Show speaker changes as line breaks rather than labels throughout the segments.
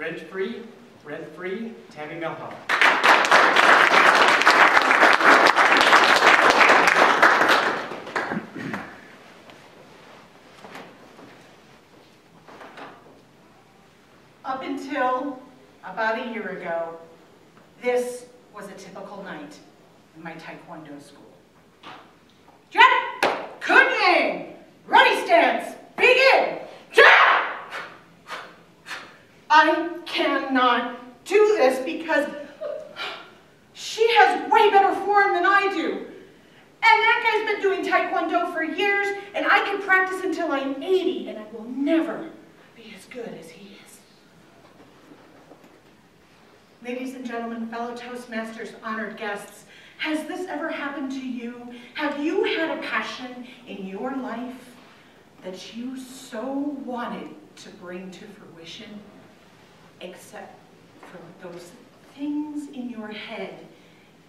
rent-free, Tammy Milhoff.
Up until about a year ago, this was a typical night in my Taekwondo school. Jab! Kunyang! Ready stance! Begin! Jab! I cannot do this because she has way better form than I do. And that guy's been doing Taekwondo for years, and I can practice until I'm 80, and I will never be as good as he is. Ladies and gentlemen, fellow Toastmasters, honored guests, has this ever happened to you? Have you had a passion in your life that you so wanted to bring to fruition, except for those things in your head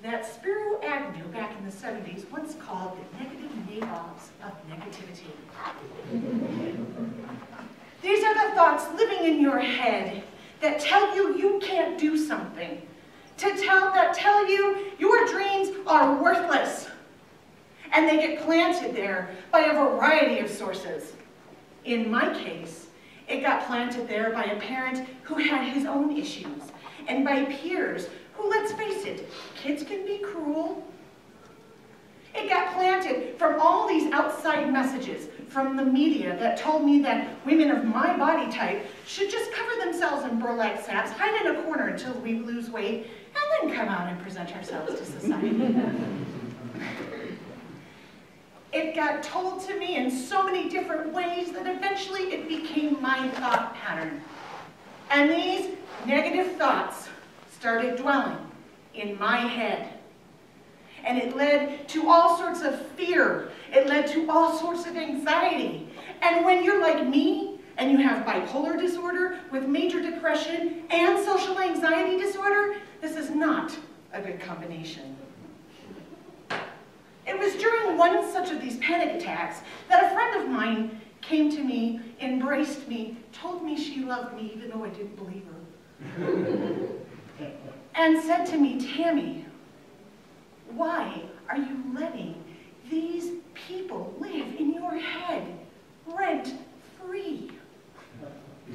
that Spiro Agnew back in the 70s once called the negative nabobs of negativity? These are the thoughts living in your head that tell you you can't do something, that tell you your dreams are worthless. And they get planted there by a variety of sources. In my case, it got planted there by a parent who had his own issues, and by peers who, let's face it, kids can be cruel. It got planted from all these outside messages from the media that told me that women of my body type should just cover themselves in burlap sacks, hide in a corner until we lose weight, and then come out and present ourselves to society. It got told to me in so many different ways that eventually it became my thought pattern. And these negative thoughts started dwelling in my head. And it led to all sorts of fear. It led to all sorts of anxiety. And when you're like me, and you have bipolar disorder with major depression and social anxiety disorder, this is not a good combination. It was during one such of these panic attacks that a friend of mine came to me, embraced me, told me she loved me even though I didn't believe her, and said to me, Tammy, why are you letting these people live in your head rent-free?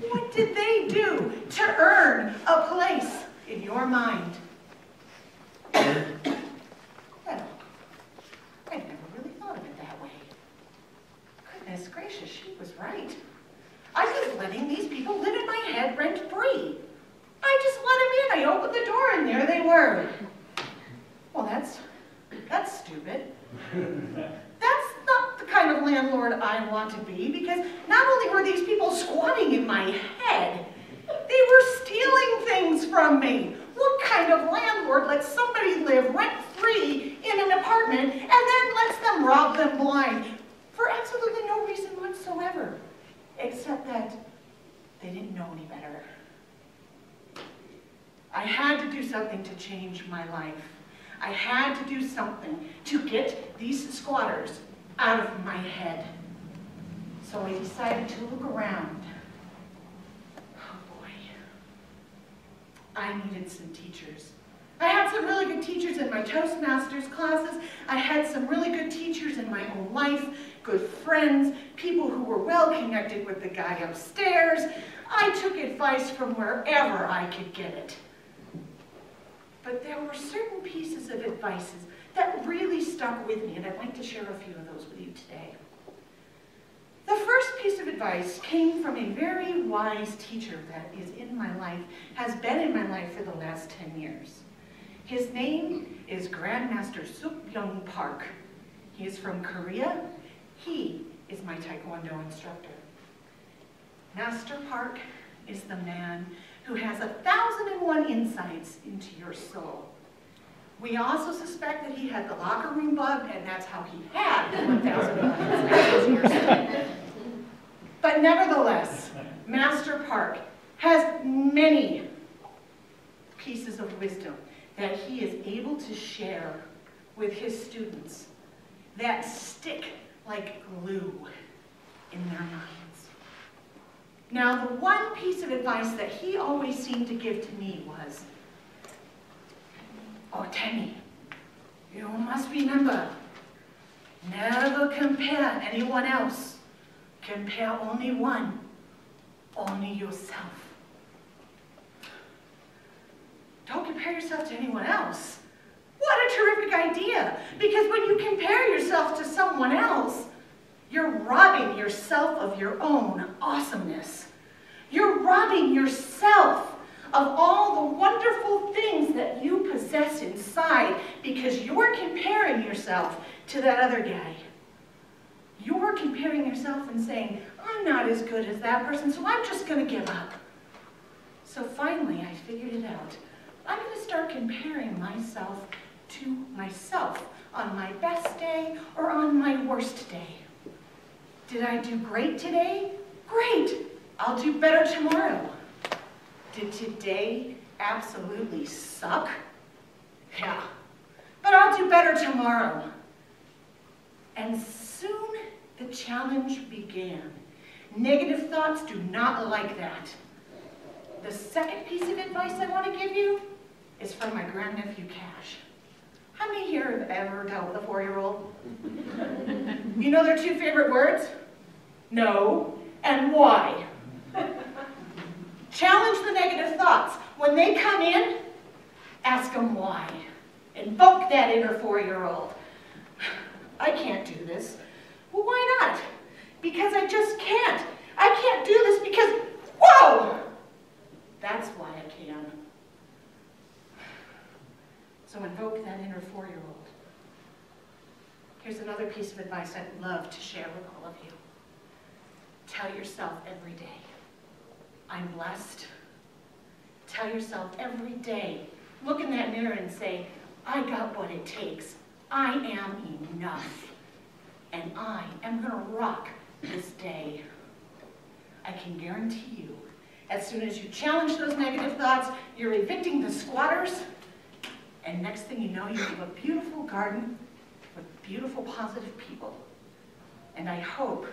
What did they do to earn a place in your mind? Well, I never really thought of it that way. Goodness gracious, she was right. I was letting these people live in my head rent-free. I just let them in. I opened the door and there they were. Well, that's stupid. That's not the kind of landlord I want to be, because not only were these people squatting in my head, they were stealing things from me. What kind of landlord lets somebody live rent-free in an apartment and then lets them rob them blind for absolutely no reason whatsoever, except that they didn't know any better? I had to do something to change my life. I had to do something to get these squatters out of my head. So I decided to look around. Oh boy. I needed some teachers. I had some really good teachers in my Toastmasters classes. I had some really good teachers in my own life, good friends, people who were well connected with the guy upstairs. I took advice from wherever I could get it. But there were certain pieces of advice that really stuck with me, and I'd like to share a few of those with you today. The first piece of advice came from a very wise teacher that is in my life, has been in my life for the last 10 years. His name is Grandmaster Suk-Young Park. He is from Korea. He is my Taekwondo instructor. Master Park is the man who has 1,001 insights into your soul. We also suspect that he had the locker room bug, and that's how he had the 1,001 insights into your soul. But nevertheless, Master Park has many pieces of wisdom that he is able to share with his students that stick like glue in their minds. Now, the one piece of advice that he always seemed to give to me was, "Oh, Tammy, you must remember, never compare anyone else. Compare only one, only yourself." Don't compare yourself to anyone else. What a terrific idea, because when you compare yourself to someone else, you're robbing yourself of your own awesomeness. You're robbing yourself of all the wonderful things that you possess inside because you're comparing yourself to that other guy. You're comparing yourself and saying, "I'm not as good as that person, so I'm just going to give up." So finally, I figured it out. I'm going to start comparing myself to myself on my best day or on my worst day. Did I do great today? Great! I'll do better tomorrow. Did today absolutely suck? Yeah, but I'll do better tomorrow. And soon the challenge began. Negative thoughts do not like that. The second piece of advice I want to give you is from my grandnephew Cash. How many here have ever dealt with a 4-year-old? You know their 2 favorite words? No and why. Challenge the negative thoughts. When they come in, ask them why. Invoke that inner 4-year-old. I can't do this. Well, why not? Because I just can't. I can't do this because, whoa! That's why I can. So invoke that inner 4-year-old. Here's another piece of advice I'd love to share with all of you. Tell yourself every day, "I'm blessed." Tell yourself every day, look in that mirror and say, "I got what it takes. I am enough. And I am going to rock this day." I can guarantee you, as soon as you challenge those negative thoughts, you're evicting the squatters, and next thing you know, you have a beautiful garden with beautiful, positive people. And I hope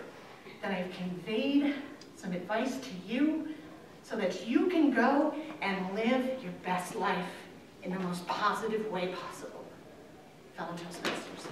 that I've conveyed some advice to you so that you can go and live your best life in the most positive way possible. Fellow Toastmasters.